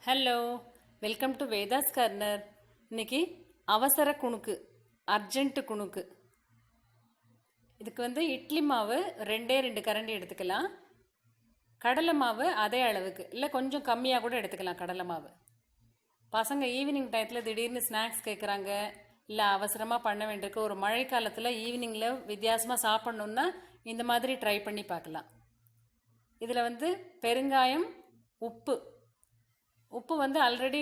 Hello, welcome to Vedas corner. இன்னைக்கு அவசர குணுக்கு, urgent குணுக்கு. இதுக்கு இட்லி மாவு ரெண்டு கரண்டி எடுத்துக்கலாம். கடலை மாவு அதே அளவுக்கு, இல்லை கொஞ்சம் கம்மியாக கூட எடுத்துக்கலாம் கடலை மாவு. பசங்க ஈவினிங் டயத்தில் திடீர்னு ஸ்நாக்ஸ் கேட்குறாங்க, இல்லை அவசரமாக பண்ண வேண்டியிருக்கு. ஒரு மழை காலத்தில் ஈவினிங்கில் வித்தியாசமாக சாப்பிட்ணுன்னா இந்த மாதிரி ட்ரை பண்ணி பார்க்கலாம். இதில் பெருங்காயம், உப்பு ஆல்ரெடி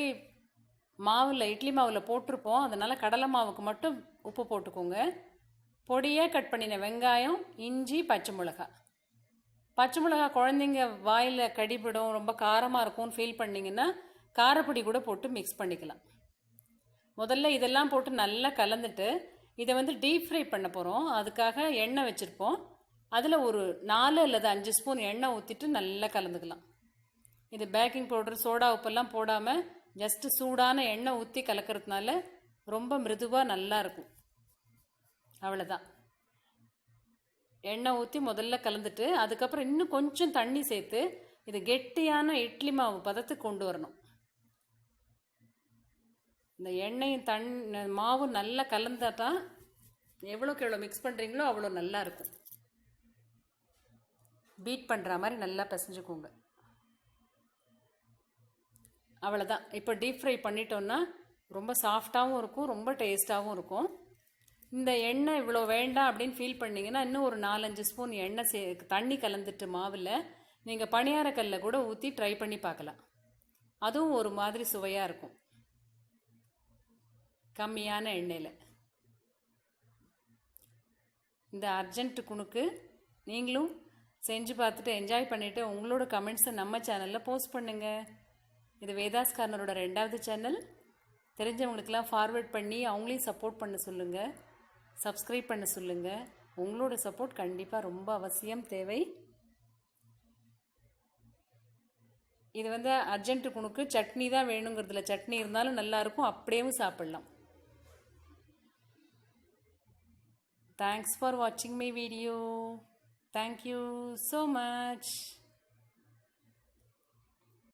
மாவில் இட்லி மாவில் போட்டிருப்போம். அதனால் கடலை மாவுக்கு மட்டும் உப்பு போட்டுக்கோங்க. பொடியாக கட் பண்ணின வெங்காயம், இஞ்சி, பச்சை மிளகா குழந்தைங்க வாயில் கடிபடும், ரொம்ப காரமாக இருக்கும்னு ஃபீல் பண்ணிங்கன்னா காரப்பொடி கூட போட்டு மிக்ஸ் பண்ணிக்கலாம். முதல்ல இதெல்லாம் போட்டு நல்லா கலந்துட்டு இதை டீப் ஃப்ரை பண்ண போகிறோம். அதுக்காக எண்ணெய் வச்சுருப்போம். அதில் ஒரு 4 அல்லது 5 ஸ்பூன் எண்ணெய் ஊற்றிட்டு நல்லா கலந்துக்கலாம். இது பேக்கிங் பவுடர், சோடா உப்பெல்லாம் போடாமல் ஜஸ்ட்டு சூடான எண்ணெய் ஊற்றி கலக்கிறதுனால ரொம்ப மிருதுவாக நல்லா இருக்கும். அவ்வளோதான். எண்ணெய் ஊற்றி முதல்ல கலந்துட்டு அதுக்கப்புறம் இன்னும் கொஞ்சம் தண்ணி சேர்த்து இது கெட்டியான இட்லி மாவு பதத்துக்கு கொண்டு வரணும். இந்த எண்ணெயும் மாவு நல்லா கலந்தாதான் எவ்வளோக்கு எவ்வளோ மிக்ஸ் பண்ணுறீங்களோ அவ்வளோ நல்லா இருக்கும். பீட் பண்ணுற மாதிரி நல்லா பிசைஞ்சுக்கோங்க. அவ்வளோதான். இப்போ டீப் ஃப்ரை பண்ணிட்டோன்னா ரொம்ப சாஃப்டாகவும் இருக்கும், ரொம்ப டேஸ்ட்டாகவும் இருக்கும். இந்த எண்ணெய் இவ்வளோ வேண்டாம் அப்படின்னு ஃபீல் பண்ணிங்கன்னா இன்னும் ஒரு 4-5 ஸ்பூன் எண்ணெய் தண்ணி கலந்துட்டு மாவில் நீங்கள் பணியாரக்கல்ல கூட ஊற்றி ட்ரை பண்ணி பார்க்கலாம். அதுவும் ஒரு மாதிரி சுவையாக இருக்கும், கம்மியான எண்ணெயில். இந்த அர்ஜென்ட் குணுக்கு நீங்களும் செஞ்சு பார்த்துட்டு என்ஜாய் பண்ணிவிட்டு உங்களோட கமெண்ட்ஸை நம்ம சேனலில் போஸ்ட் பண்ணுங்கள். இது வேதாஸ் கார்னரோட 2வது சேனல். தெரிஞ்சவங்களுக்கெல்லாம் ஃபார்வேர்ட் பண்ணி அவங்களையும் சப்போர்ட் பண்ண சொல்லுங்கள், சப்ஸ்கிரைப் பண்ண சொல்லுங்கள். உங்களோட சப்போர்ட் கண்டிப்பாக ரொம்ப அவசியம், தேவை. இது அர்ஜென்ட் குணுக்கு சட்னி தான் வேணுங்கிறதுல, சட்னி இருந்தாலும் நல்லாயிருக்கும், அப்படியேவும் சாப்பிட்லாம். Thanks for watching my video. Thank you so much.